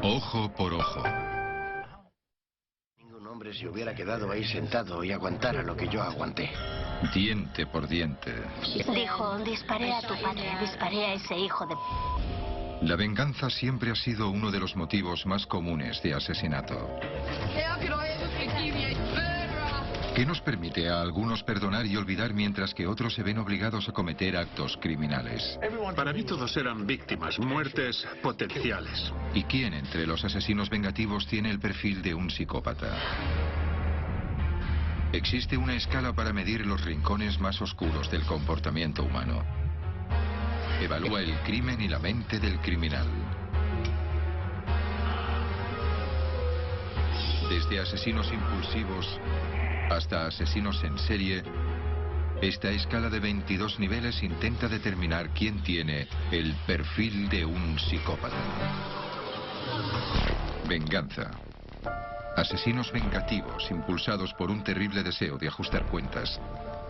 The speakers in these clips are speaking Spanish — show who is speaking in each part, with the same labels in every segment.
Speaker 1: Ojo por ojo.
Speaker 2: Ningún hombre se hubiera quedado ahí sentado y aguantara lo que yo aguanté.
Speaker 1: Diente por diente.
Speaker 3: Dijo, disparé a tu padre, disparé a ese hijo de...
Speaker 1: La venganza siempre ha sido uno de los motivos más comunes de asesinato. ¿Qué nos permite a algunos perdonar y olvidar mientras que otros se ven obligados a cometer actos criminales?
Speaker 4: Para mí todos eran víctimas, muertes potenciales.
Speaker 1: ¿Y quién entre los asesinos vengativos tiene el perfil de un psicópata? Existe una escala para medir los rincones más oscuros del comportamiento humano. Evalúa el crimen y la mente del criminal. Desde asesinos impulsivos hasta asesinos en serie, esta escala de 22 niveles intenta determinar quién tiene el perfil de un psicópata. Venganza. Asesinos vengativos impulsados por un terrible deseo de ajustar cuentas.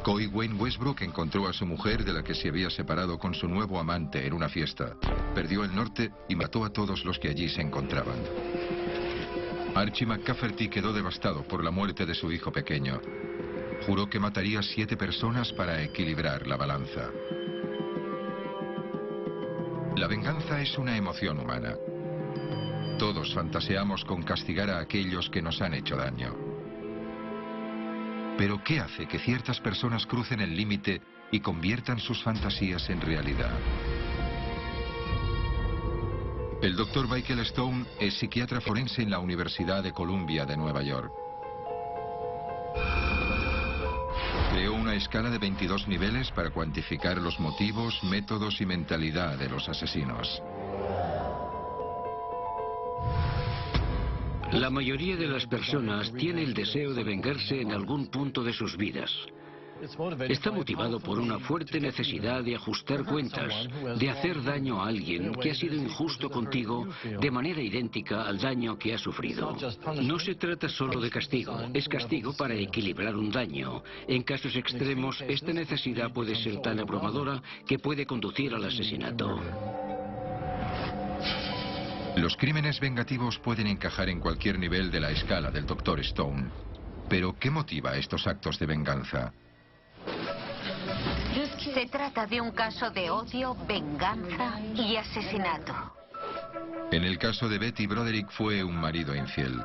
Speaker 1: Coy Wayne Westbrook encontró a su mujer de la que se había separado con su nuevo amante en una fiesta. Perdió el norte y mató a todos los que allí se encontraban. Archie McCafferty quedó devastado por la muerte de su hijo pequeño. Juró que mataría 7 personas para equilibrar la balanza. La venganza es una emoción humana. Todos fantaseamos con castigar a aquellos que nos han hecho daño. Pero ¿qué hace que ciertas personas crucen el límite y conviertan sus fantasías en realidad? El Dr. Michael Stone es psiquiatra forense en la Universidad de Columbia de Nueva York. Creó una escala de 22 niveles para cuantificar los motivos, métodos y mentalidad de los asesinos.
Speaker 5: La mayoría de las personas tiene el deseo de vengarse en algún punto de sus vidas. Está motivado por una fuerte necesidad de ajustar cuentas, de hacer daño a alguien que ha sido injusto contigo de manera idéntica al daño que ha sufrido. No se trata solo de castigo, es castigo para equilibrar un daño. En casos extremos, esta necesidad puede ser tan abrumadora que puede conducir al asesinato.
Speaker 1: Los crímenes vengativos pueden encajar en cualquier nivel de la escala del Dr. Stone. Pero, ¿qué motiva estos actos de venganza?
Speaker 3: Se trata de un caso de odio, venganza y asesinato.
Speaker 1: En el caso de Betty Broderick fue un marido infiel.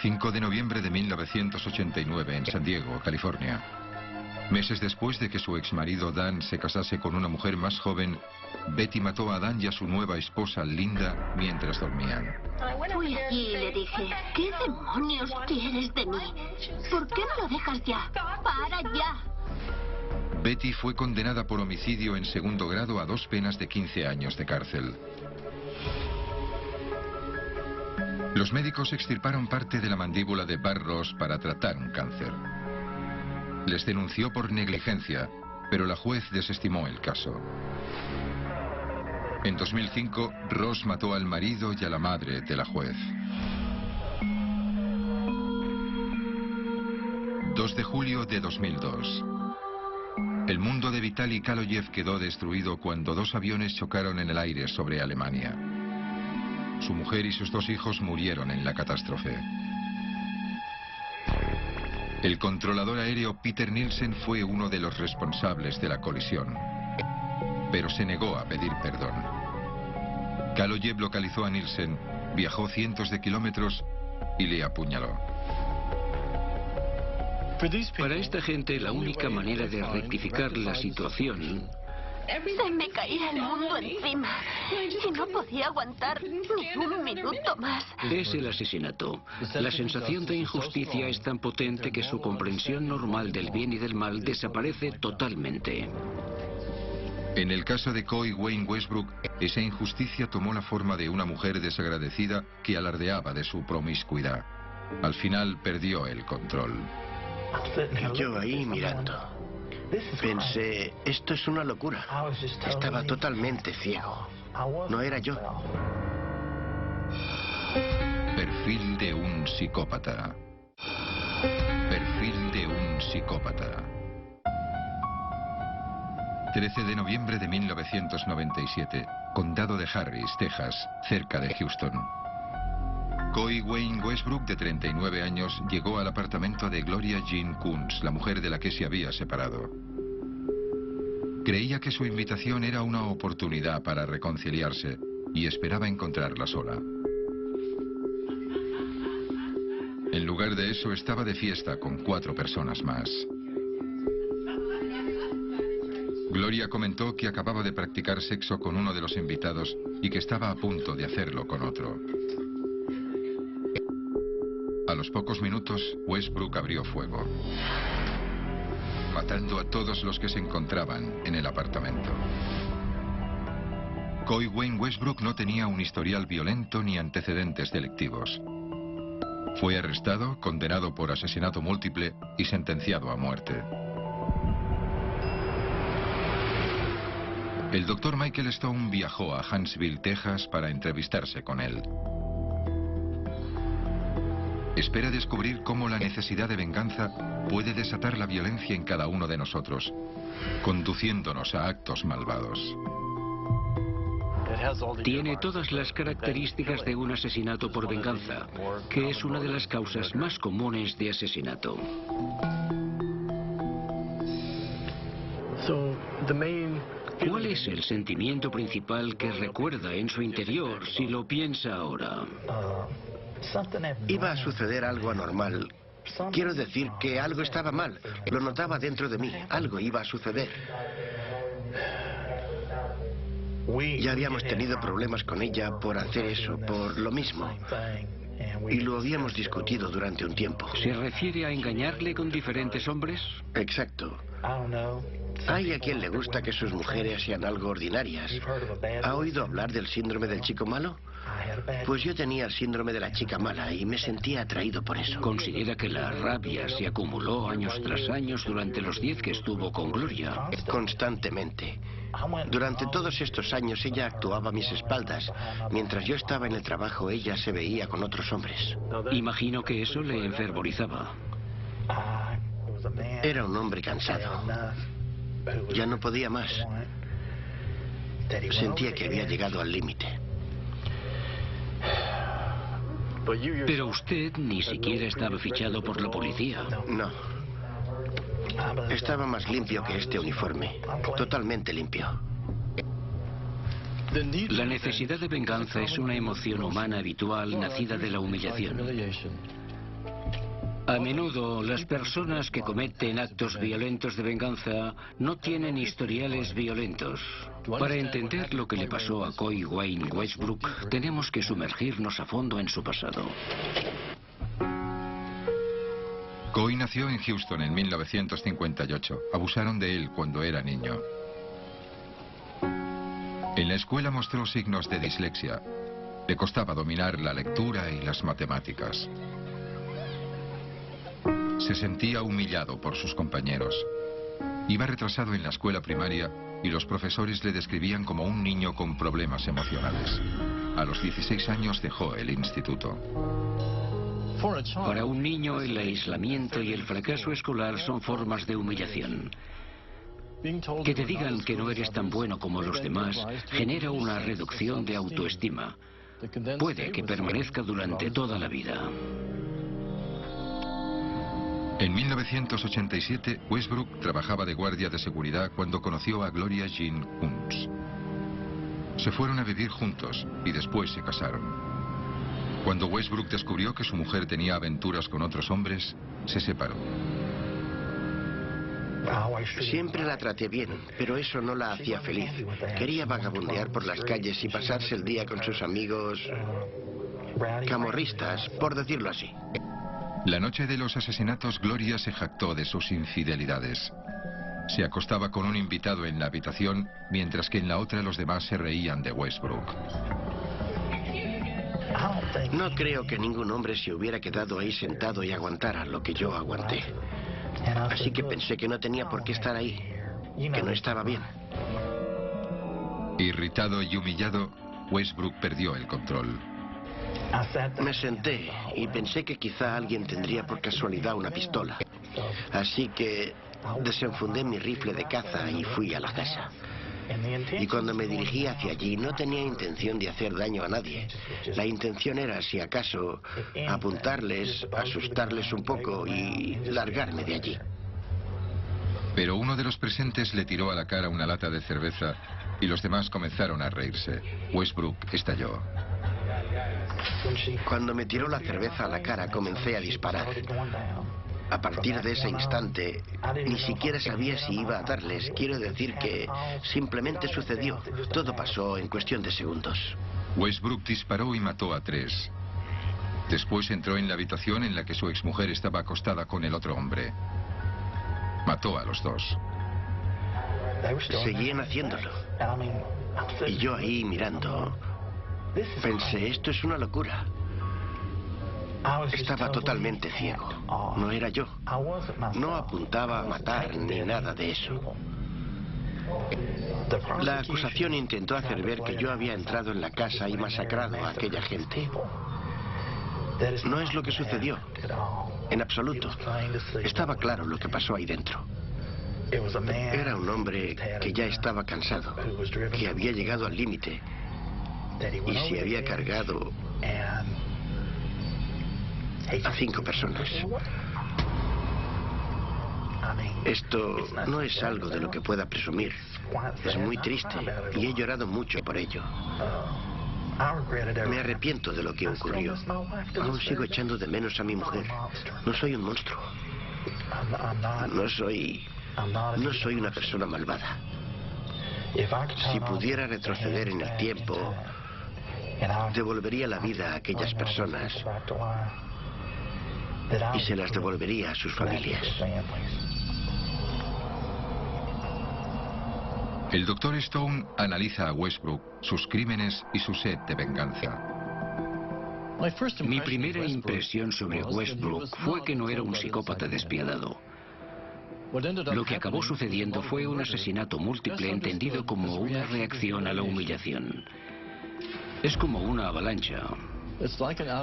Speaker 1: 5 de noviembre de 1989 en San Diego, California. Meses después de que su exmarido Dan se casase con una mujer más joven, Betty mató a Dan y a su nueva esposa Linda mientras dormían.
Speaker 3: Fui allí y le dije, ¿qué demonios quieres de mí? ¿Por qué no lo dejas ya? ¡Para ya!
Speaker 1: Betty fue condenada por homicidio en segundo grado a 2 penas de 15 años de cárcel. Los médicos extirparon parte de la mandíbula de Barr Ross para tratar un cáncer. Les denunció por negligencia, pero la juez desestimó el caso. En 2005, Ross mató al marido y a la madre de la juez. 2 de julio de 2002. El mundo de Vitaly Kaloyev quedó destruido cuando 2 aviones chocaron en el aire sobre Alemania. Su mujer y sus 2 hijos murieron en la catástrofe. El controlador aéreo Peter Nielsen fue uno de los responsables de la colisión, pero se negó a pedir perdón. Kaloyev localizó a Nielsen, viajó cientos de kilómetros y le apuñaló.
Speaker 5: Para esta gente, la única manera de rectificar la situación
Speaker 3: Se me caía el mundo encima y no podía aguantar ni un minuto más.
Speaker 5: es el asesinato. La sensación de injusticia es tan potente que su comprensión normal del bien y del mal desaparece totalmente.
Speaker 1: En el caso de Coy Wayne Westbrook, esa injusticia tomó la forma de una mujer desagradecida que alardeaba de su promiscuidad. Al final perdió el control.
Speaker 2: Yo ahí mirando. Pensé, esto es una locura. Estaba totalmente ciego. No era yo.
Speaker 1: Perfil de un psicópata. Perfil de un psicópata. 13 de noviembre de 1997, condado de Harris, Texas, cerca de Houston. Coy Wayne Westbrook, de 39 años, llegó al apartamento de Gloria Jean Kunz, la mujer de la que se había separado. Creía que su invitación era una oportunidad para reconciliarse y esperaba encontrarla sola. En lugar de eso, estaba de fiesta con 4 personas más. Gloria comentó que acababa de practicar sexo con uno de los invitados y que estaba a punto de hacerlo con otro. A los pocos minutos, Westbrook abrió fuego, matando a todos los que se encontraban en el apartamento. Coy Wayne Westbrook no tenía un historial violento ni antecedentes delictivos. Fue arrestado, condenado por asesinato múltiple y sentenciado a muerte. El doctor Michael Stone viajó a Huntsville, Texas, para entrevistarse con él. Espera descubrir cómo la necesidad de venganza puede desatar la violencia en cada uno de nosotros, conduciéndonos a actos malvados.
Speaker 5: Tiene todas las características de un asesinato por venganza, que es una de las causas más comunes de asesinato. ¿Cuál es el sentimiento principal que recuerda en su interior si lo piensa ahora?
Speaker 2: Iba a suceder algo anormal. Quiero decir que algo estaba mal. Lo notaba dentro de mí. Algo iba a suceder. Ya habíamos tenido problemas con ella por hacer eso, por lo mismo. Y lo habíamos discutido durante un tiempo.
Speaker 5: ¿Se refiere a engañarle con diferentes hombres?
Speaker 2: Exacto. Hay a quien le gusta que sus mujeres sean algo ordinarias. ¿Ha oído hablar del síndrome del chico malo? Pues yo tenía el síndrome de la chica mala y me sentía atraído por eso.
Speaker 5: ¿Considera que la rabia se acumuló años tras años durante los 10 que estuvo con Gloria?
Speaker 2: Constantemente. Durante todos estos años ella actuaba a mis espaldas. Mientras yo estaba en el trabajo, ella se veía con otros hombres.
Speaker 5: Imagino que eso le enfervorizaba.
Speaker 2: Era un hombre cansado. Ya no podía más. Sentía que había llegado al límite.
Speaker 5: Pero usted ni siquiera estaba fichado por la policía.
Speaker 2: No. Estaba más limpio que este uniforme. Totalmente limpio.
Speaker 5: La necesidad de venganza es una emoción humana habitual nacida de la humillación. A menudo, las personas que cometen actos violentos de venganza no tienen historiales violentos. Para entender lo que le pasó a Coy Wayne Westbrook, tenemos que sumergirnos a fondo en su pasado.
Speaker 1: Coy nació en Houston en 1958. Abusaron de él cuando era niño. En la escuela mostró signos de dislexia. Le costaba dominar la lectura y las matemáticas. Se sentía humillado por sus compañeros. Iba retrasado en la escuela primaria y los profesores le describían como un niño con problemas emocionales. A los 16 años dejó el instituto.
Speaker 5: Para un niño, el aislamiento y el fracaso escolar son formas de humillación. Que te digan que no eres tan bueno como los demás genera una reducción de autoestima. Puede que permanezca durante toda la vida.
Speaker 1: En 1987, Westbrook trabajaba de guardia de seguridad cuando conoció a Gloria Jean Kunz. Se fueron a vivir juntos y después se casaron. Cuando Westbrook descubrió que su mujer tenía aventuras con otros hombres, se separó.
Speaker 2: Siempre la traté bien, pero eso no la hacía feliz. Quería vagabundear por las calles y pasarse el día con sus amigos camorristas, por decirlo así.
Speaker 1: La noche de los asesinatos, Gloria se jactó de sus infidelidades. Se acostaba con un invitado en la habitación, mientras que en la otra los demás se reían de Westbrook.
Speaker 2: No creo que ningún hombre se hubiera quedado ahí sentado y aguantara lo que yo aguanté. Así que pensé que no tenía por qué estar ahí, que no estaba bien.
Speaker 1: Irritado y humillado, Westbrook perdió el control.
Speaker 2: Me senté y pensé que quizá alguien tendría por casualidad una pistola. Así que desenfundé mi rifle de caza y fui a la casa. Y cuando me dirigí hacia allí no tenía intención de hacer daño a nadie. La intención era, si acaso, apuntarles, asustarles un poco y largarme de allí.
Speaker 1: Pero uno de los presentes le tiró a la cara una lata de cerveza y los demás comenzaron a reírse. Westbrook estalló.
Speaker 2: Cuando me tiró la cerveza a la cara comencé a disparar. A partir de ese instante, ni siquiera sabía si iba a darles. Quiero decir que simplemente sucedió. Todo pasó en cuestión de segundos.
Speaker 1: Westbrook disparó y mató a 3. Después entró en la habitación en la que su exmujer estaba acostada con el otro hombre. Mató a los 2.
Speaker 2: Seguían haciéndolo. Y yo ahí mirando, pensé, esto es una locura. Estaba totalmente ciego. No era yo. No apuntaba a matar ni nada de eso. La acusación intentó hacer ver que yo había entrado en la casa y masacrado a aquella gente. No es lo que sucedió. En absoluto. Estaba claro lo que pasó ahí dentro. Era un hombre que ya estaba cansado, que había llegado al límite y se había cargado a 5 personas. Esto no es algo de lo que pueda presumir. Es muy triste y he llorado mucho por ello. Me arrepiento de lo que ocurrió. Aún sigo echando de menos a mi mujer. No soy un monstruo. No soy una persona malvada. Si pudiera retroceder en el tiempo, devolvería la vida a aquellas personas y se las devolvería a sus familias.
Speaker 1: El Dr. Stone analiza a Westbrook, sus crímenes y su sed de venganza.
Speaker 5: Mi primera impresión sobre Westbrook fue que no era un psicópata despiadado. Lo que acabó sucediendo fue un asesinato múltiple entendido como una reacción a la humillación. Es como una avalancha.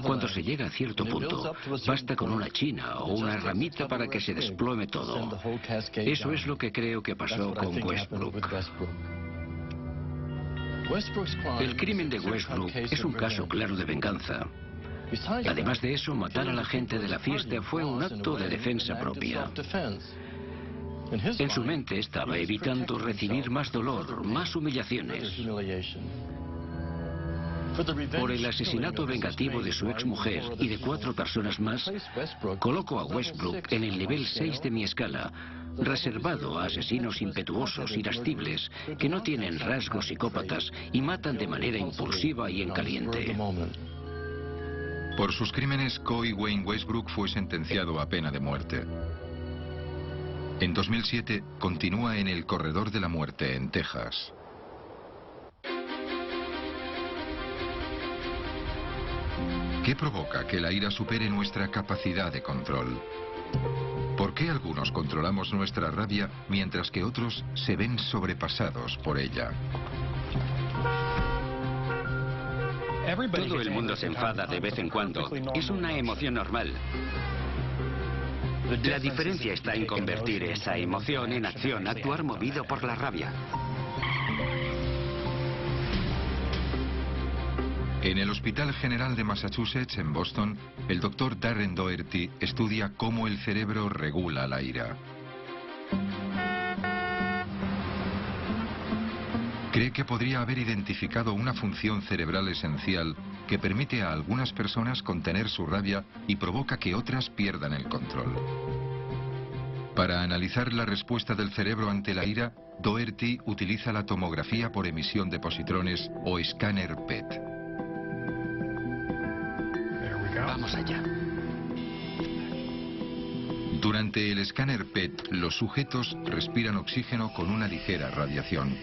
Speaker 5: Cuando se llega a cierto punto, basta con una china o una ramita para que se desplome todo. Eso es lo que creo que pasó con Westbrook. El crimen de Westbrook es un caso claro de venganza. Además de eso, matar a la gente de la fiesta fue un acto de defensa propia. En su mente estaba evitando recibir más dolor, más humillaciones. Por el asesinato vengativo de su exmujer y de 4 personas más, coloco a Westbrook en el nivel 6 de mi escala, reservado a asesinos impetuosos, irascibles, que no tienen rasgos psicópatas y matan de manera impulsiva y en caliente.
Speaker 1: Por sus crímenes, Coy Wayne Westbrook fue sentenciado a pena de muerte. En 2007, continúa en el corredor de la muerte en Texas. ¿Qué provoca que la ira supere nuestra capacidad de control? ¿Por qué algunos controlamos nuestra rabia mientras que otros se ven sobrepasados por ella?
Speaker 6: Todo el mundo se enfada de vez en cuando. Es una emoción normal. La diferencia está en convertir esa emoción en acción, actuar movido por la rabia.
Speaker 1: En el Hospital General de Massachusetts, en Boston, el Dr. Darren Doherty estudia cómo el cerebro regula la ira. Cree que podría haber identificado una función cerebral esencial que permite a algunas personas contener su rabia y provoca que otras pierdan el control. Para analizar la respuesta del cerebro ante la ira, Doherty utiliza la tomografía por emisión de positrones o escáner PET.
Speaker 6: Vamos allá.
Speaker 1: Durante el escáner PET, los sujetos respiran oxígeno con una ligera radiación.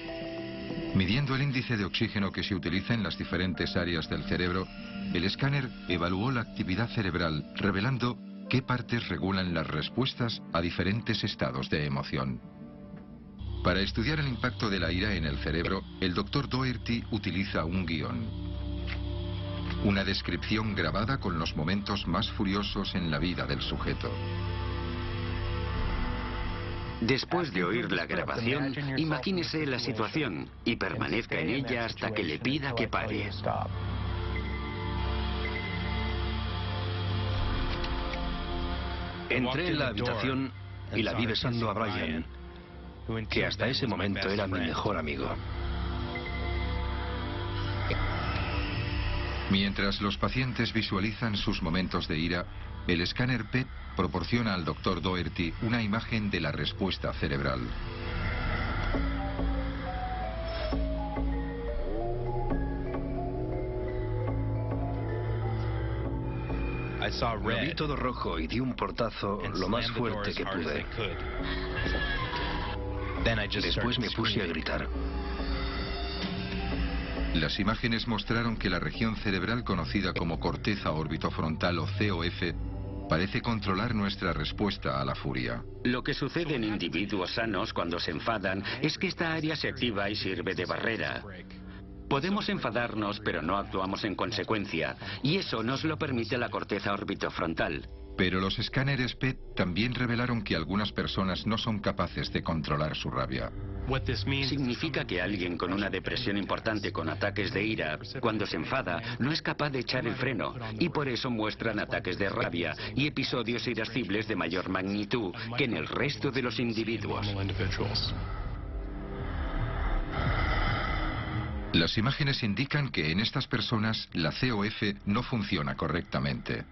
Speaker 1: Midiendo el índice de oxígeno que se utiliza en las diferentes áreas del cerebro, el escáner evaluó la actividad cerebral, revelando qué partes regulan las respuestas a diferentes estados de emoción. Para estudiar el impacto de la ira en el cerebro, el Dr. Doherty utiliza un guión. Una descripción grabada con los momentos más furiosos en la vida del sujeto.
Speaker 6: Después de oír la grabación, imagínese la situación y permanezca en ella hasta que le pida que pare.
Speaker 7: Entré en la habitación y la vi besando a Brian, que hasta ese momento era mi mejor amigo.
Speaker 1: Mientras los pacientes visualizan sus momentos de ira, el escáner PET proporciona al Dr. Doherty una imagen de la respuesta cerebral.
Speaker 7: Lo vi todo rojo y di un portazo lo más fuerte que pude. Después me puse a gritar.
Speaker 1: Las imágenes mostraron que la región cerebral conocida como corteza orbitofrontal o COF parece controlar nuestra respuesta a la furia.
Speaker 6: Lo que sucede en individuos sanos cuando se enfadan es que esta área se activa y sirve de barrera. Podemos enfadarnos, pero no actuamos en consecuencia, y eso nos lo permite la corteza orbitofrontal.
Speaker 1: Pero los escáneres PET también revelaron que algunas personas no son capaces de controlar su rabia.
Speaker 6: Significa que alguien con una depresión importante con ataques de ira, cuando se enfada, no es capaz de echar el freno, y por eso muestran ataques de rabia y episodios irascibles de mayor magnitud que en el resto de los individuos.
Speaker 1: Las imágenes indican que en estas personas la COF no funciona correctamente.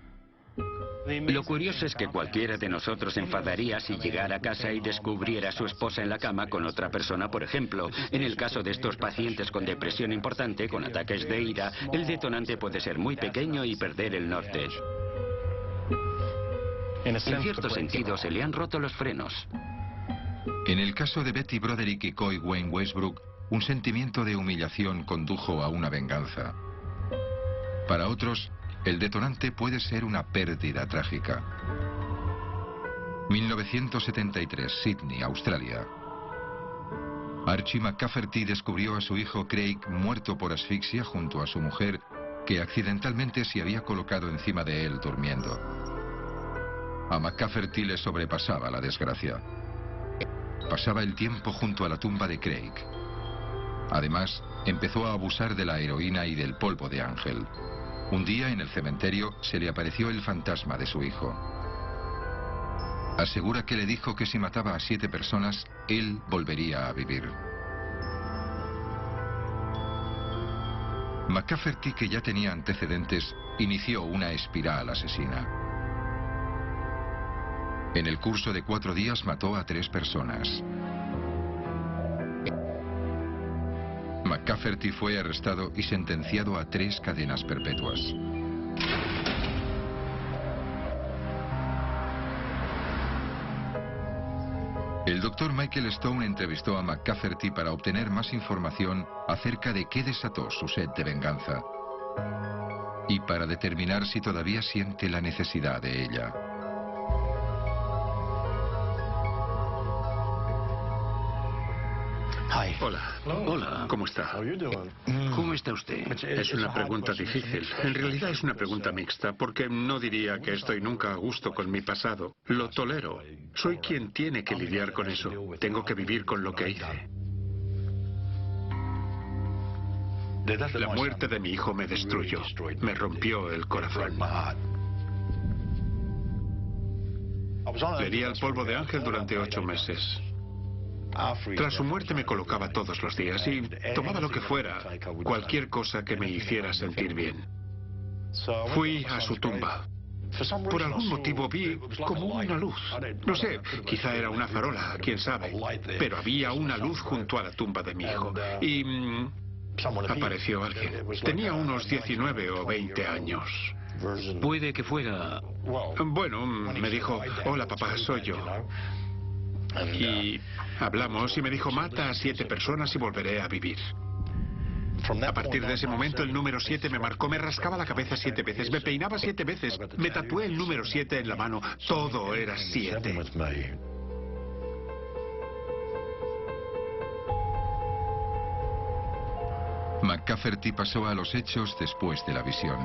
Speaker 6: Lo curioso es que cualquiera de nosotros se enfadaría si llegara a casa y descubriera a su esposa en la cama con otra persona, por ejemplo. En el caso de estos pacientes con depresión importante, con ataques de ira, el detonante puede ser muy pequeño y perder el norte. En cierto sentido, se le han roto los frenos.
Speaker 1: En el caso de Betty Broderick y Coy Wayne Westbrook, un sentimiento de humillación condujo a una venganza. Para otros, el detonante puede ser una pérdida trágica. 1973, Sydney, Australia. Archie McCafferty descubrió a su hijo Craig muerto por asfixia junto a su mujer, que accidentalmente se había colocado encima de él durmiendo. A McCafferty le sobrepasaba la desgracia. Pasaba el tiempo junto a la tumba de Craig. Además, empezó a abusar de la heroína y del polvo de ángel. Un día en el cementerio se le apareció el fantasma de su hijo. Asegura que le dijo que si mataba a 7 personas, él volvería a vivir. McCafferty, que ya tenía antecedentes, inició una espiral asesina. En el curso de 4 días mató a 3 personas. McCafferty fue arrestado y sentenciado a 3 cadenas perpetuas. El doctor Michael Stone entrevistó a McCafferty para obtener más información acerca de qué desató su sed de venganza y para determinar si todavía siente la necesidad de ella.
Speaker 4: Hola.
Speaker 6: Hola.
Speaker 4: ¿Cómo está?
Speaker 6: ¿Cómo está usted?
Speaker 4: Es una pregunta difícil. En realidad es una pregunta mixta, porque no diría que estoy nunca a gusto con mi pasado. Lo tolero. Soy quien tiene que lidiar con eso. Tengo que vivir con lo que hice. La muerte de mi hijo me destruyó. Me rompió el corazón. Le di al polvo de ángel durante 8 meses. Tras su muerte me colocaba todos los días y tomaba lo que fuera, cualquier cosa que me hiciera sentir bien. Fui a su tumba. Por algún motivo vi como una luz. No sé, quizá era una farola, quién sabe. Pero había una luz junto a la tumba de mi hijo. Y apareció alguien. Tenía unos 19 o 20 años.
Speaker 5: Puede que fuera...
Speaker 4: Bueno, me dijo, hola papá, soy yo. Y hablamos y me dijo, mata a 7 personas y volveré a vivir. A partir de ese momento el número 7 me marcó, me rascaba la cabeza 7 veces, me peinaba 7 veces, me tatué el número 7 en la mano, todo era 7.
Speaker 1: McCafferty pasó a los hechos después de la visión.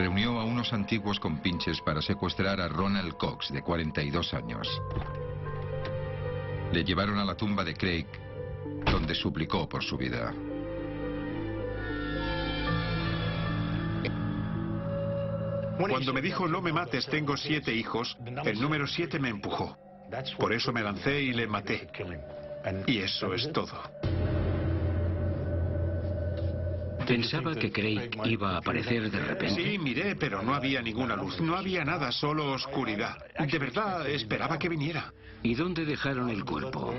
Speaker 1: reunió a unos antiguos compinches para secuestrar a Ronald Cox, de 42 años. Le llevaron a la tumba de Craig, donde suplicó por su vida.
Speaker 4: Cuando me dijo no me mates, tengo 7 hijos, el número 7 me empujó. Por eso me lancé y le maté. Y eso es todo.
Speaker 5: ¿Pensaba que Craig iba a aparecer de repente?
Speaker 4: Sí, miré, pero no había ninguna luz. No había nada, solo oscuridad. De verdad, esperaba que viniera.
Speaker 5: ¿Y dónde dejaron el cuerpo?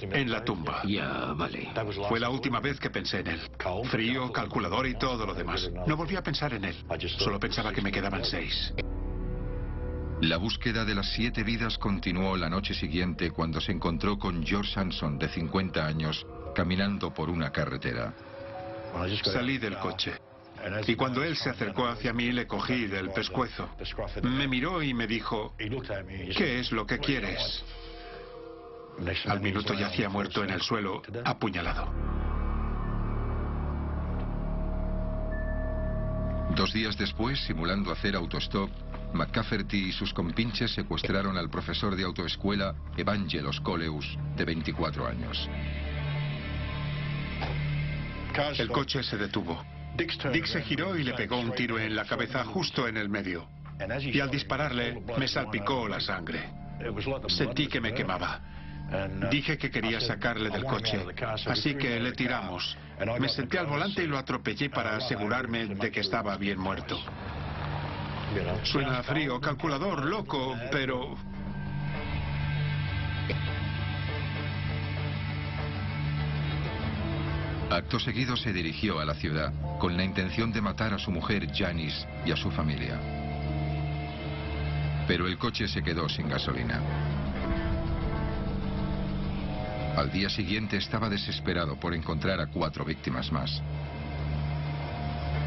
Speaker 4: En la tumba.
Speaker 5: Ya, vale.
Speaker 4: Fue la última vez que pensé en él. Frío, calculador y todo lo demás. No volví a pensar en él. Solo pensaba que me quedaban 6.
Speaker 1: La búsqueda de las 7 vidas continuó la noche siguiente cuando se encontró con George Sanson, de 50 años, caminando por una carretera.
Speaker 4: Salí del coche. Y cuando él se acercó hacia mí, le cogí del pescuezo. Me miró y me dijo, ¿qué es lo que quieres? Al minuto yacía muerto en el suelo, apuñalado.
Speaker 1: 2 días después, simulando hacer autostop, McCafferty y sus compinches secuestraron al profesor de autoescuela Evangelos Coleus, de 24 años.
Speaker 4: El coche se detuvo. Dick se giró y le pegó un tiro en la cabeza justo en el medio. Y al dispararle, me salpicó la sangre. Sentí que me quemaba. Dije que quería sacarle del coche, así que le tiramos. Me senté al volante y lo atropellé para asegurarme de que estaba bien muerto. Suena frío, calculador, loco, pero...
Speaker 1: Acto seguido se dirigió a la ciudad, con la intención de matar a su mujer Janice y a su familia. Pero el coche se quedó sin gasolina. Al día siguiente estaba desesperado por encontrar a 4 víctimas más.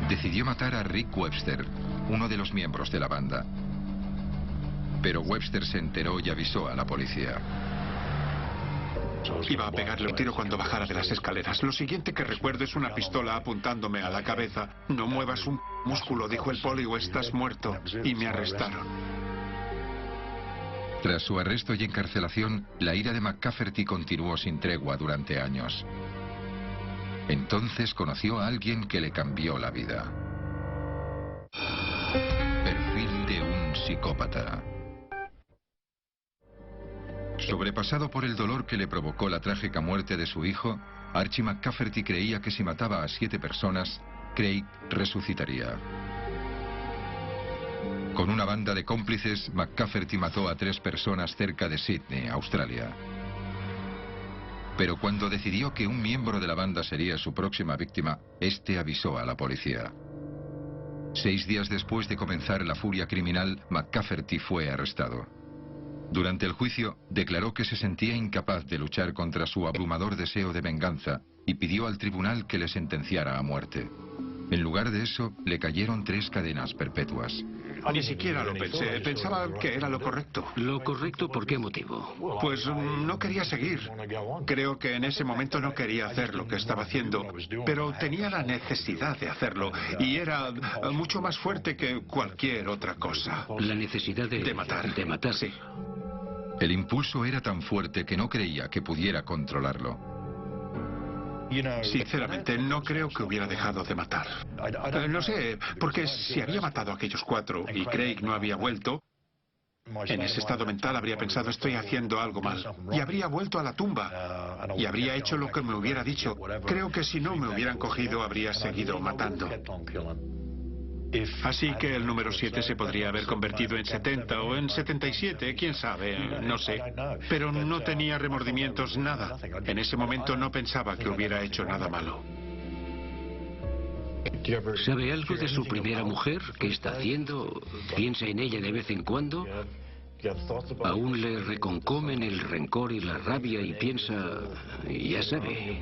Speaker 1: Decidió matar a Rick Webster, uno de los miembros de la banda. Pero Webster se enteró y avisó a la policía.
Speaker 4: Iba a pegarle un tiro cuando bajara de las escaleras. Lo siguiente que recuerdo es una pistola apuntándome a la cabeza. No muevas un músculo, dijo el poli, o estás muerto. Y me arrestaron.
Speaker 1: Tras su arresto y encarcelación, la ira de McCafferty continuó sin tregua durante años. Entonces conoció a alguien que le cambió la vida. Perfil de un psicópata. Sobrepasado por el dolor que le provocó la trágica muerte de su hijo, Archie McCafferty creía que si mataba a 7 personas, Craig resucitaría. Con una banda de cómplices, McCafferty mató a 3 personas cerca de Sydney, Australia. Pero cuando decidió que un miembro de la banda sería su próxima víctima, este avisó a la policía. 6 días después de comenzar la furia criminal, McCafferty fue arrestado. Durante el juicio, declaró que se sentía incapaz de luchar contra su abrumador deseo de venganza y pidió al tribunal que le sentenciara a muerte. En lugar de eso, le cayeron 3 cadenas perpetuas.
Speaker 4: Ni siquiera lo pensé. Pensaba que era lo correcto.
Speaker 5: ¿Lo correcto por qué motivo?
Speaker 4: Pues no quería seguir. Creo que en ese momento no quería hacer lo que estaba haciendo, pero tenía la necesidad de hacerlo y era mucho más fuerte que cualquier otra cosa.
Speaker 5: La necesidad de matar. De matar.
Speaker 4: Sí.
Speaker 1: El impulso era tan fuerte que no creía que pudiera controlarlo.
Speaker 4: Sinceramente, no creo que hubiera dejado de matar. No sé, porque si había matado a aquellos 4 y Craig no había vuelto, en ese estado mental habría pensado estoy haciendo algo mal. Y habría vuelto a la tumba. Y habría hecho lo que me hubiera dicho. Creo que si no me hubieran cogido, habría seguido matando. Así que el número 7 se podría haber convertido en 70 o en 77, quién sabe, no sé. Pero no tenía remordimientos, nada. En ese momento no pensaba que hubiera hecho nada malo.
Speaker 5: ¿Sabe algo de su primera mujer? ¿Qué está haciendo? ¿Piensa en ella de vez en cuando? Aún le reconcomen el rencor y la rabia y piensa, ya sabe.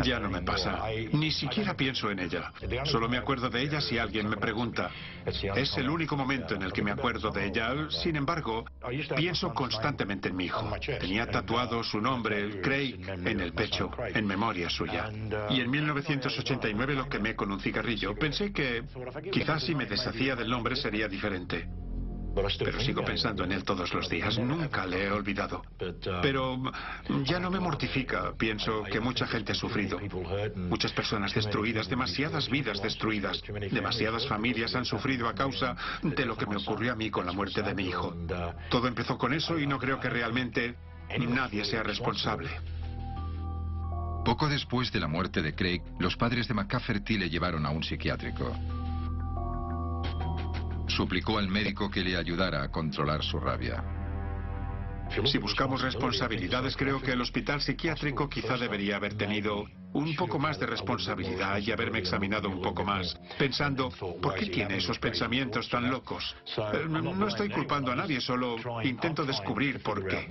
Speaker 4: Ya no me pasa. Ni siquiera pienso en ella. Solo me acuerdo de ella si alguien me pregunta. Es el único momento en el que me acuerdo de ella. Sin embargo, pienso constantemente en mi hijo. Tenía tatuado su nombre, Craig, en el pecho, en memoria suya. Y en 1989 lo quemé con un cigarrillo. Pensé que quizás si me deshacía del nombre sería diferente. Pero sigo pensando en él todos los días. Nunca le he olvidado. Pero ya no me mortifica. Pienso que mucha gente ha sufrido. Muchas personas destruidas, demasiadas vidas destruidas. Demasiadas familias han sufrido a causa de lo que me ocurrió a mí con la muerte de mi hijo. Todo empezó con eso y no creo que realmente nadie sea responsable.
Speaker 1: Poco después de la muerte de Craig, los padres de McCafferty le llevaron a un psiquiátrico. Suplicó al médico que le ayudara a controlar su rabia.
Speaker 4: Si buscamos responsabilidades, creo que el hospital psiquiátrico quizá debería haber tenido un poco más de responsabilidad y haberme examinado un poco más, pensando, ¿por qué tiene esos pensamientos tan locos? No estoy culpando a nadie, solo intento descubrir por qué.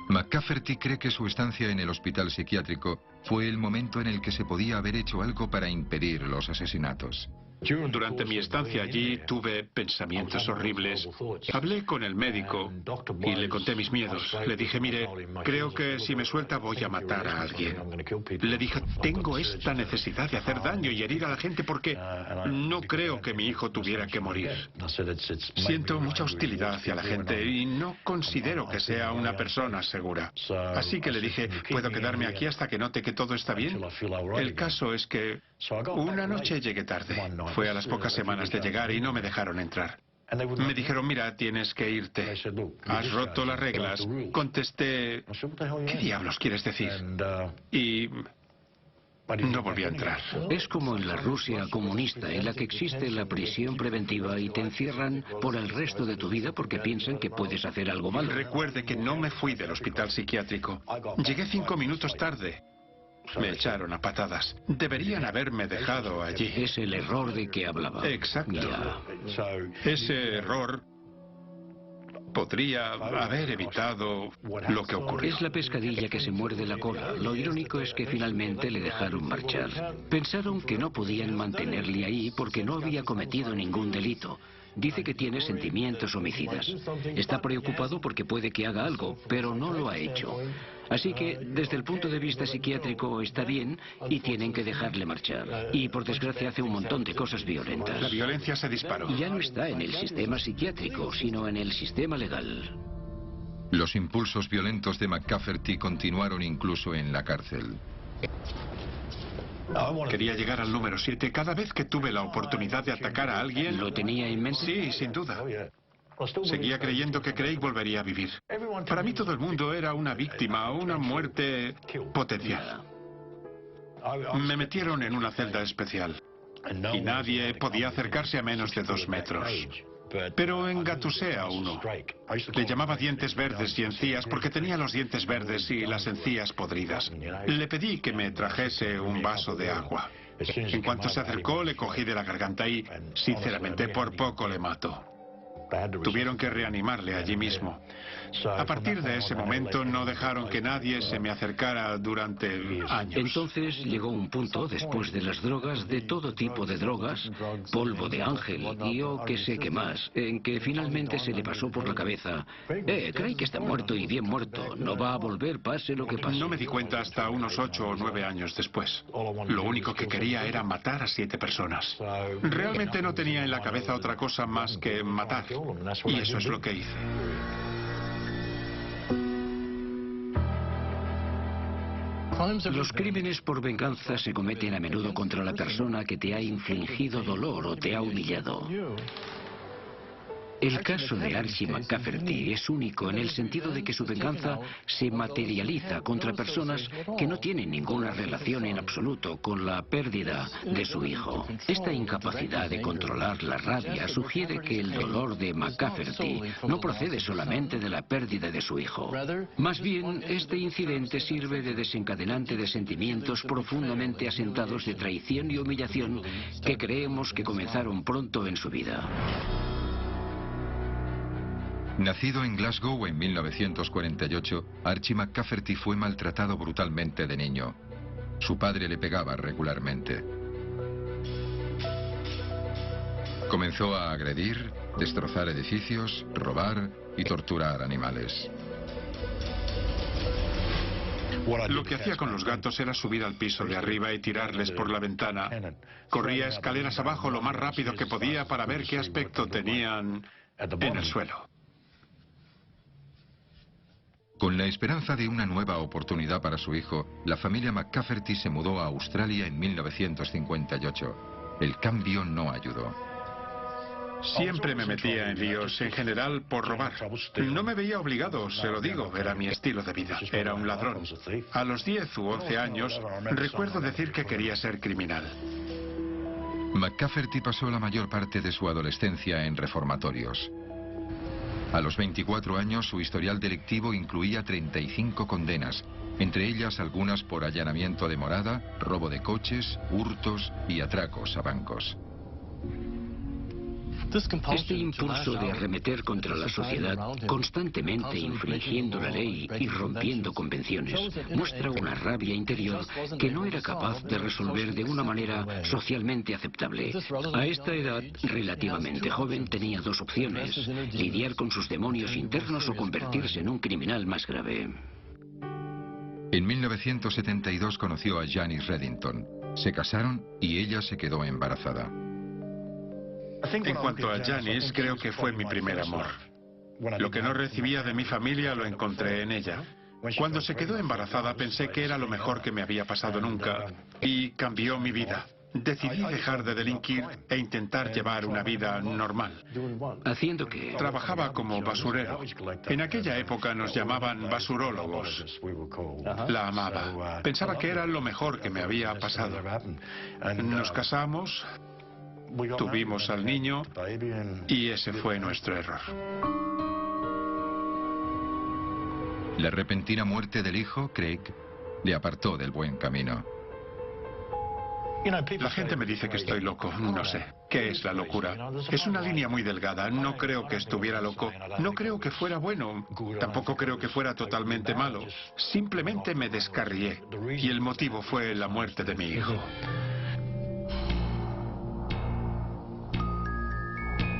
Speaker 1: McCafferty cree que su estancia en el hospital psiquiátrico fue el momento en el que se podía haber hecho algo para impedir los asesinatos.
Speaker 4: Durante mi estancia allí tuve pensamientos horribles. Hablé con el médico y le conté mis miedos. Le dije, mire, creo que si me suelta voy a matar a alguien. Le dije, tengo esta necesidad de hacer daño y herir a la gente porque no creo que mi hijo tuviera que morir. Siento mucha hostilidad hacia la gente y no considero que sea una persona segura. Así que le dije, ¿puedo quedarme aquí hasta que note que todo está bien? El caso es que una noche llegué tarde. Fue a las pocas semanas de llegar y no me dejaron entrar. Me dijeron, mira, tienes que irte. Has roto las reglas. Contesté, ¿qué diablos quieres decir? Y no volví a entrar.
Speaker 5: Es como en la Rusia comunista, en la que existe la prisión preventiva y te encierran por el resto de tu vida porque piensan que puedes hacer algo malo.
Speaker 4: Recuerde que no me fui del hospital psiquiátrico. Llegué 5 minutos tarde. Me echaron a patadas. Deberían haberme dejado allí.
Speaker 5: Es el error de que hablaba.
Speaker 4: Exacto.
Speaker 5: Ya.
Speaker 4: Ese error podría haber evitado lo que ocurrió.
Speaker 5: Es la pescadilla que se muerde la cola. Lo irónico es que finalmente le dejaron marchar. Pensaron que no podían mantenerle ahí porque no había cometido ningún delito. Dice que tiene sentimientos homicidas. Está preocupado porque puede que haga algo, pero no lo ha hecho. Así que, desde el punto de vista psiquiátrico, está bien y tienen que dejarle marchar. Y, por desgracia, hace un montón de cosas violentas.
Speaker 4: La violencia se disparó.
Speaker 5: Y ya no está en el sistema psiquiátrico, sino en el sistema legal.
Speaker 1: Los impulsos violentos de McCafferty continuaron incluso en la cárcel.
Speaker 4: Quería llegar al número 7. Cada vez que tuve la oportunidad de atacar a alguien...
Speaker 5: ¿Lo tenía en mente?
Speaker 4: Sí, sin duda. Seguía creyendo que Craig volvería a vivir. Para mí todo el mundo era una víctima, una muerte potencial. Me metieron en una celda especial y nadie podía acercarse a menos de 2 metros. Pero engatusé a uno. Le llamaba dientes verdes y encías porque tenía los dientes verdes y las encías podridas. Le pedí que me trajese un vaso de agua. En cuanto se acercó, le cogí de la garganta y, sinceramente, por poco le mato. Tuvieron que reanimarle allí mismo. A partir de ese momento no dejaron que nadie se me acercara durante años.
Speaker 5: Entonces llegó un punto, después de las drogas, de todo tipo de drogas, polvo de ángel y yo qué sé qué más, en que finalmente se le pasó por la cabeza, Craig que está muerto y bien muerto, no va a volver pase lo que pase.
Speaker 4: No me di cuenta hasta unos 8 o 9 años después. Lo único que quería era matar a 7 personas. Realmente no tenía en la cabeza otra cosa más que matar. Y eso es lo que hice.
Speaker 5: Los crímenes por venganza se cometen a menudo contra la persona que te ha infligido dolor o te ha humillado. El caso de Archie McCafferty es único en el sentido de que su venganza se materializa contra personas que no tienen ninguna relación en absoluto con la pérdida de su hijo. Esta incapacidad de controlar la rabia sugiere que el dolor de McCafferty no procede solamente de la pérdida de su hijo. Más bien, este incidente sirve de desencadenante de sentimientos profundamente asentados de traición y humillación que creemos que comenzaron pronto en su vida.
Speaker 1: Nacido en Glasgow en 1948, Archie McCafferty fue maltratado brutalmente de niño. Su padre le pegaba regularmente. Comenzó a agredir, destrozar edificios, robar y torturar animales.
Speaker 4: Lo que hacía con los gatos era subir al piso de arriba y tirarles por la ventana. Corría escaleras abajo lo más rápido que podía para ver qué aspecto tenían en el suelo.
Speaker 1: Con la esperanza de una nueva oportunidad para su hijo, la familia McCafferty se mudó a Australia en 1958. El cambio no ayudó.
Speaker 4: Siempre me metía en líos, en general por robar. No me veía obligado, se lo digo, era mi estilo de vida. Era un ladrón. A los 10 u 11 años, recuerdo decir que quería ser criminal.
Speaker 1: McCafferty pasó la mayor parte de su adolescencia en reformatorios. A los 24 años, su historial delictivo incluía 35 condenas, entre ellas algunas por allanamiento de morada, robo de coches, hurtos y atracos a bancos.
Speaker 5: Este impulso de arremeter contra la sociedad, constantemente infringiendo la ley y rompiendo convenciones, muestra una rabia interior que no era capaz de resolver de una manera socialmente aceptable. A esta edad, relativamente joven, tenía dos opciones: lidiar con sus demonios internos o convertirse en un criminal más grave.
Speaker 1: En 1972 conoció a Janice Reddington. Se casaron y ella se quedó embarazada.
Speaker 4: En cuanto a Janice, creo que fue mi primer amor. Lo que no recibía de mi familia lo encontré en ella. Cuando se quedó embarazada pensé que era lo mejor que me había pasado nunca y cambió mi vida. Decidí dejar de delinquir e intentar llevar una vida normal.
Speaker 5: ¿Haciendo qué?
Speaker 4: Trabajaba como basurero. En aquella época nos llamaban basurólogos. La amaba. Pensaba que era lo mejor que me había pasado. Nos casamos. Tuvimos al niño y ese fue nuestro error.
Speaker 1: La repentina muerte del hijo, Craig, le apartó del buen camino.
Speaker 4: La gente me dice que estoy loco, no sé. ¿Qué es la locura? Es una línea muy delgada, no creo que estuviera loco, no creo que fuera bueno, tampoco creo que fuera totalmente malo. Simplemente me descarrié y el motivo fue la muerte de mi hijo.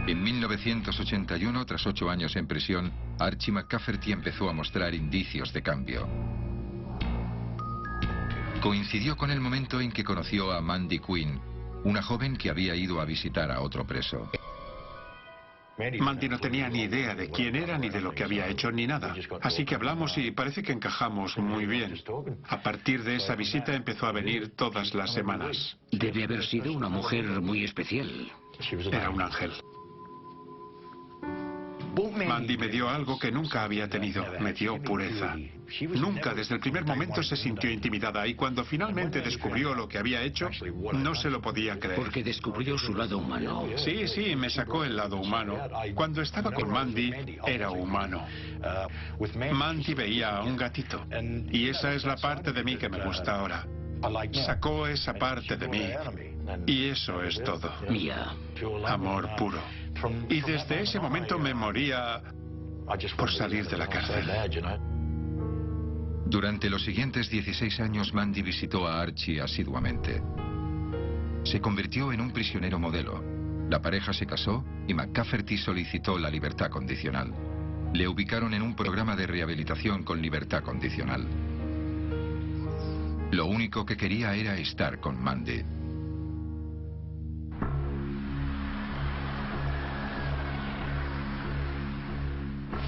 Speaker 1: En 1981, tras 8 años en prisión, Archie McCafferty empezó a mostrar indicios de cambio. Coincidió con el momento en que conoció a Mandy Quinn, una joven que había ido a visitar a otro preso.
Speaker 4: Mandy no tenía ni idea de quién era, ni de lo que había hecho, ni nada. Así que hablamos y parece que encajamos muy bien. A partir de esa visita empezó a venir todas las semanas.
Speaker 5: Debe haber sido una mujer muy especial.
Speaker 4: Era un ángel. Mandy me dio algo que nunca había tenido, me dio pureza. Nunca desde el primer momento se sintió intimidada y cuando finalmente descubrió lo que había hecho, no se lo podía creer.
Speaker 5: Porque descubrió su lado humano.
Speaker 4: Sí, me sacó el lado humano. Cuando estaba con Mandy, era humano. Mandy veía a un gatito y esa es la parte de mí que me gusta ahora. Sacó esa parte de mí y eso es todo.
Speaker 5: Mía.
Speaker 4: Amor puro. Y desde ese momento me moría por salir de la cárcel.
Speaker 1: Durante los siguientes 16 años, Mandy visitó a Archie asiduamente. Se convirtió en un prisionero modelo. La pareja se casó y McCafferty solicitó la libertad condicional. Le ubicaron en un programa de rehabilitación con libertad condicional. Lo único que quería era estar con Mandy.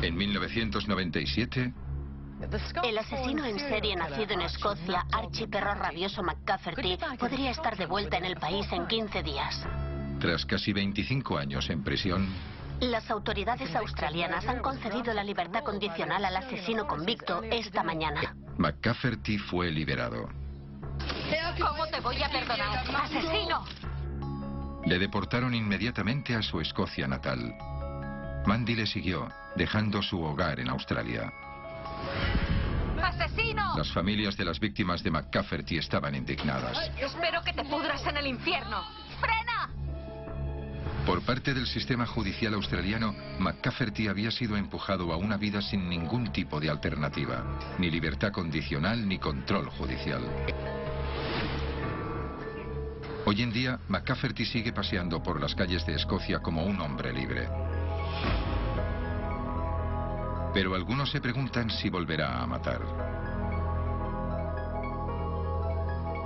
Speaker 1: En 1997...
Speaker 3: El asesino en serie nacido en Escocia, Archie Perro Rabioso McCafferty, podría estar de vuelta en el país en 15 días.
Speaker 1: Tras casi 25 años en prisión...
Speaker 3: Las autoridades australianas han concedido la libertad condicional al asesino convicto esta mañana.
Speaker 1: McCafferty fue liberado.
Speaker 3: ¿Cómo te voy a perdonar, asesino?
Speaker 1: Le deportaron inmediatamente a su Escocia natal. Mandy le siguió, dejando su hogar en Australia.
Speaker 3: ¡Asesino!
Speaker 1: Las familias de las víctimas de McCafferty estaban indignadas.
Speaker 3: Espero que te pudras en el infierno. ¡Frena!
Speaker 1: Por parte del sistema judicial australiano, McCafferty había sido empujado a una vida sin ningún tipo de alternativa, ni libertad condicional ni control judicial. Hoy en día, McCafferty sigue paseando por las calles de Escocia como un hombre libre. Pero algunos se preguntan si volverá a matar.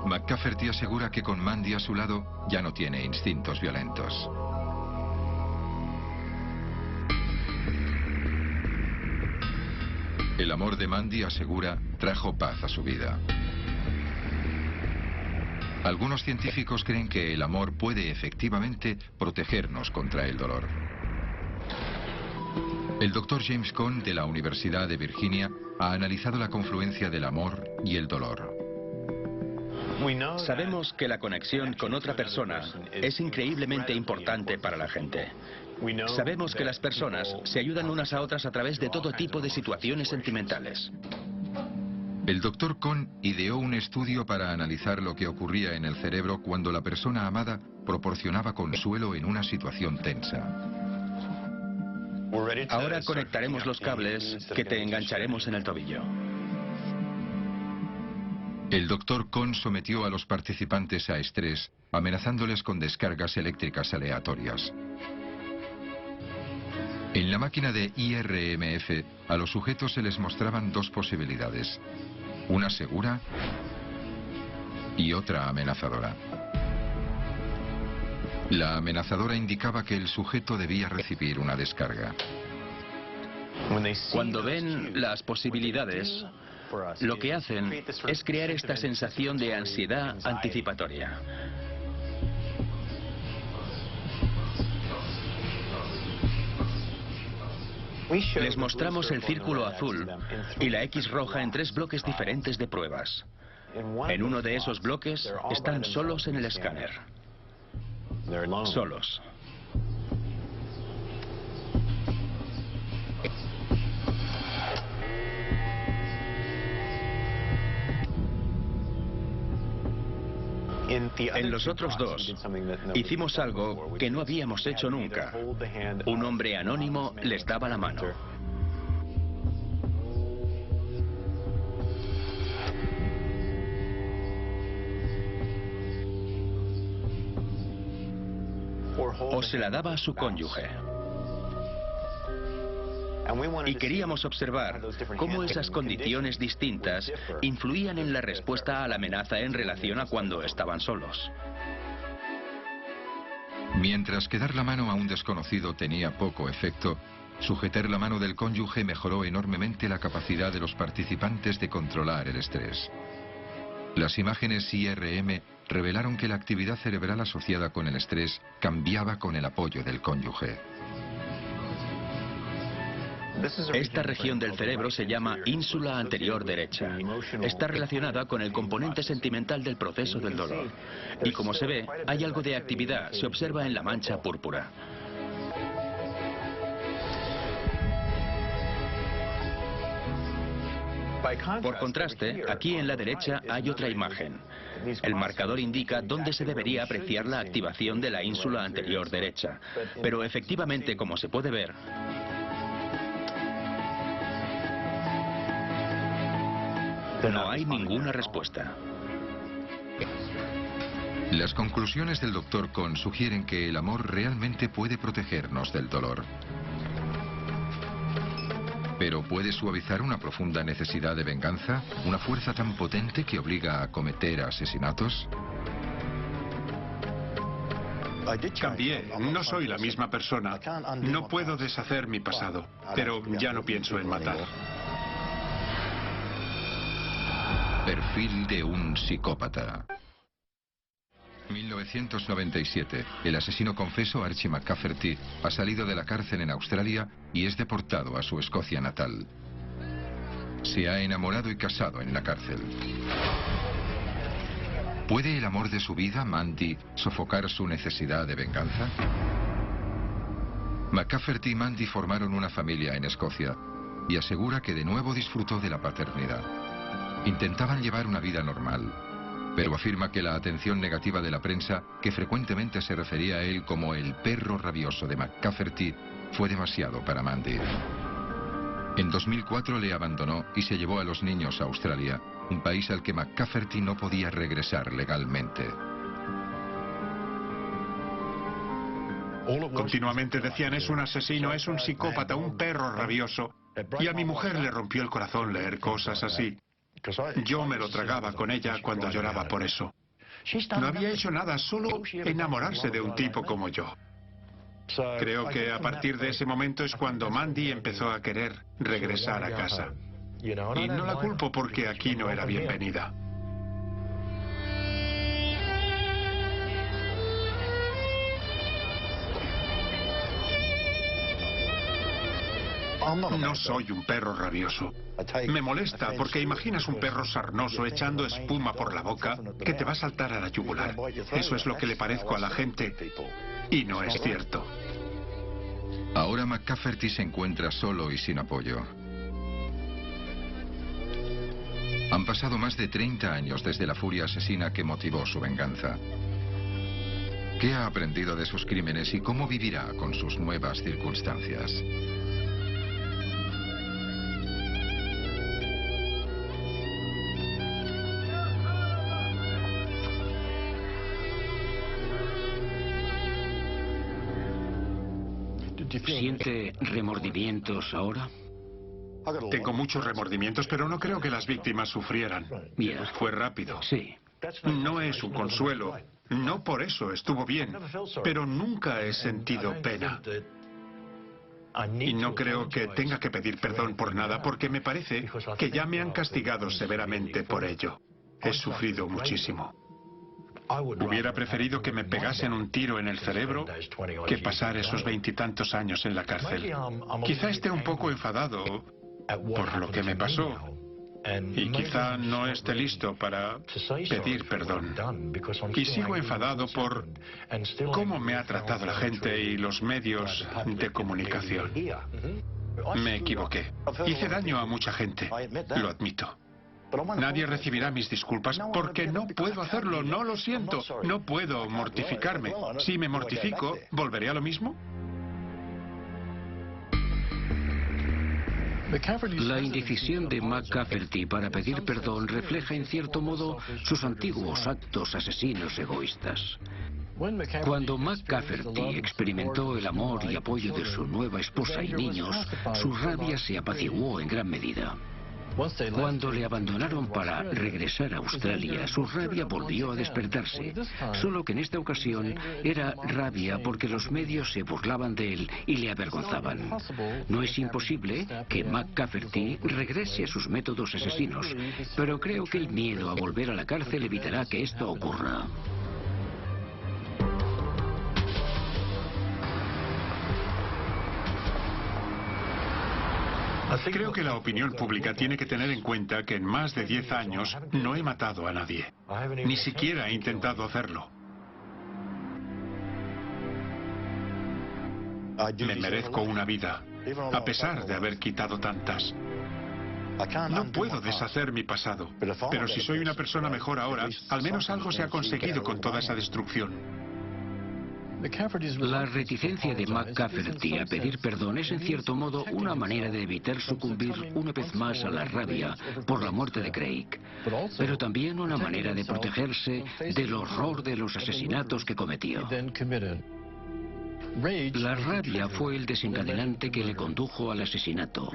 Speaker 1: McCafferty asegura que con Mandy a su lado ya no tiene instintos violentos. El amor de Mandy, asegura, trajo paz a su vida. Algunos científicos creen que el amor puede efectivamente protegernos contra el dolor. El Dr. James Cone de la Universidad de Virginia ha analizado la confluencia del amor y el dolor.
Speaker 8: Sabemos que la conexión con otra persona es increíblemente importante para la gente. Sabemos que las personas se ayudan unas a otras a través de todo tipo de situaciones sentimentales.
Speaker 1: El Dr. Cone ideó un estudio para analizar lo que ocurría en el cerebro cuando la persona amada proporcionaba consuelo en una situación tensa.
Speaker 8: Ahora conectaremos los cables que te engancharemos en el tobillo.
Speaker 1: El Dr. Cone sometió a los participantes a estrés, amenazándoles con descargas eléctricas aleatorias. En la máquina de IRMF, a los sujetos se les mostraban dos posibilidades, una segura y otra amenazadora. La amenazadora indicaba que el sujeto debía recibir una descarga.
Speaker 8: Cuando ven las posibilidades, lo que hacen es crear esta sensación de ansiedad anticipatoria. Les mostramos el círculo azul y la X roja en 3 bloques diferentes de pruebas. En uno de esos bloques están solos en el escáner. Solos. En los otros dos, hicimos algo que no habíamos hecho nunca. Un hombre anónimo les daba la mano. O se la daba a su cónyuge. Y queríamos observar cómo esas condiciones distintas influían en la respuesta a la amenaza en relación a cuando estaban solos.
Speaker 1: Mientras que dar la mano a un desconocido tenía poco efecto, sujetar la mano del cónyuge mejoró enormemente la capacidad de los participantes de controlar el estrés. Las imágenes IRM revelaron que la actividad cerebral asociada con el estrés cambiaba con el apoyo del cónyuge.
Speaker 8: Esta región del cerebro se llama ínsula anterior derecha. Está relacionada con el componente sentimental del proceso del dolor. Y como se ve, hay algo de actividad, se observa en la mancha púrpura. Por contraste, aquí en la derecha hay otra imagen. El marcador indica dónde se debería apreciar la activación de la ínsula anterior derecha. Pero efectivamente, como se puede ver, no hay ninguna respuesta.
Speaker 1: Las conclusiones del Dr. Cone sugieren que el amor realmente puede protegernos del dolor. Pero ¿puede suavizar una profunda necesidad de venganza? ¿Una fuerza tan potente que obliga a cometer asesinatos?
Speaker 4: Cambié, no soy la misma persona. No puedo deshacer mi pasado, pero ya no pienso en matar.
Speaker 1: Perfil de un psicópata. 1997. El asesino confeso Archie McCafferty ha salido de la cárcel en Australia y es deportado a su Escocia natal. Se ha enamorado y casado en la cárcel. ¿Puede el amor de su vida, Mandy, sofocar su necesidad de venganza? McCafferty y Mandy formaron una familia en Escocia y asegura que de nuevo disfrutó de la paternidad. Intentaban llevar una vida normal, pero afirma que la atención negativa de la prensa, que frecuentemente se refería a él como el perro rabioso de McCafferty, fue demasiado para Mandy. En 2004 le abandonó y se llevó a los niños a Australia, un país al que McCafferty no podía regresar legalmente.
Speaker 4: Continuamente decían: es un asesino, es un psicópata, un perro rabioso. Y a mi mujer le rompió el corazón leer cosas así. Yo me lo tragaba con ella cuando lloraba por eso. No había hecho nada, solo enamorarse de un tipo como yo. Creo que a partir de ese momento es cuando Mandy empezó a querer regresar a casa. Y no la culpo porque aquí no era bienvenida. No soy un perro rabioso. Me molesta porque imaginas un perro sarnoso echando espuma por la boca que te va a saltar a la yugular. Eso es lo que le parezco a la gente y no es cierto.
Speaker 1: Ahora McCafferty se encuentra solo y sin apoyo. Han pasado más de 30 años desde la furia asesina que motivó su venganza. ¿Qué ha aprendido de sus crímenes y cómo vivirá con sus nuevas circunstancias?
Speaker 5: ¿Siente remordimientos ahora?
Speaker 4: Tengo muchos remordimientos, pero no creo que las víctimas sufrieran.
Speaker 5: Bien.
Speaker 4: Fue rápido.
Speaker 5: Sí.
Speaker 4: No es un consuelo. No por eso estuvo bien. Pero nunca he sentido pena. Y no creo que tenga que pedir perdón por nada, porque me parece que ya me han castigado severamente por ello. He sufrido muchísimo. Hubiera preferido que me pegasen un tiro en el cerebro que pasar esos 20 y tantos años en la cárcel. Quizá esté un poco enfadado por lo que me pasó y quizá no esté listo para pedir perdón. Y sigo enfadado por cómo me ha tratado la gente y los medios de comunicación. Me equivoqué. Hice daño a mucha gente, lo admito. Nadie recibirá mis disculpas porque no puedo hacerlo, no lo siento. No puedo mortificarme. Si me mortifico, ¿volveré a lo mismo?
Speaker 5: La indecisión de McCafferty para pedir perdón refleja en cierto modo sus antiguos actos asesinos egoístas. Cuando McCafferty experimentó el amor y apoyo de su nueva esposa y niños, su rabia se apaciguó en gran medida. Cuando le abandonaron para regresar a Australia, su rabia volvió a despertarse, solo que en esta ocasión era rabia porque los medios se burlaban de él y le avergonzaban. No es imposible que McCafferty regrese a sus métodos asesinos, pero creo que el miedo a volver a la cárcel evitará que esto ocurra.
Speaker 4: Creo que la opinión pública tiene que tener en cuenta que en más de 10 años no he matado a nadie. Ni siquiera he intentado hacerlo. Me merezco una vida, a pesar de haber quitado tantas. No puedo deshacer mi pasado, pero si soy una persona mejor ahora, al menos algo se ha conseguido con toda esa destrucción.
Speaker 5: La reticencia de McCafferty a pedir perdón es en cierto modo una manera de evitar sucumbir una vez más a la rabia por la muerte de Craig, pero también una manera de protegerse del horror de los asesinatos que cometió. La rabia fue el desencadenante que le condujo al asesinato.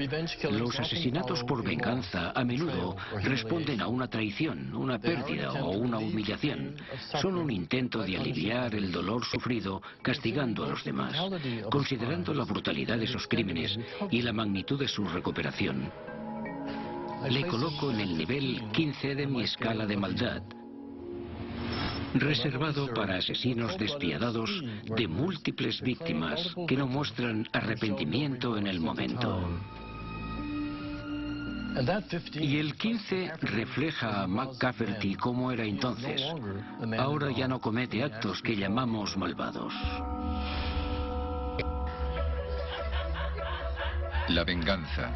Speaker 5: Los asesinatos por venganza a menudo responden a una traición, una pérdida o una humillación. Son un intento de aliviar el dolor sufrido castigando a los demás. Considerando la brutalidad de esos crímenes y la magnitud de su recuperación, le coloco en el nivel 15 de mi escala de maldad, reservado para asesinos despiadados de múltiples víctimas que no muestran arrepentimiento en el momento. Y el 15 refleja a McCafferty como era entonces. Ahora ya no comete actos que llamamos malvados.
Speaker 1: La venganza,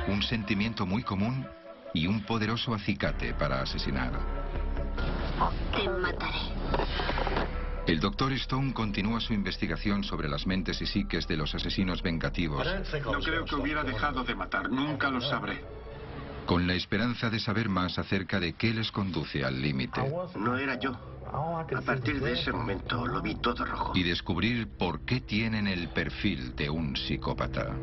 Speaker 1: un sentimiento muy común y un poderoso acicate para asesinar.
Speaker 3: Te mataré.
Speaker 1: El Dr. Stone continúa su investigación sobre las mentes y psiques de los asesinos vengativos.
Speaker 4: No creo que hubiera dejado de matar, nunca lo sabré.
Speaker 1: Con la esperanza de saber más acerca de qué les conduce al límite.
Speaker 2: No era yo. A partir de ese momento lo vi todo rojo.
Speaker 1: Y descubrir por qué tienen el perfil de un psicópata.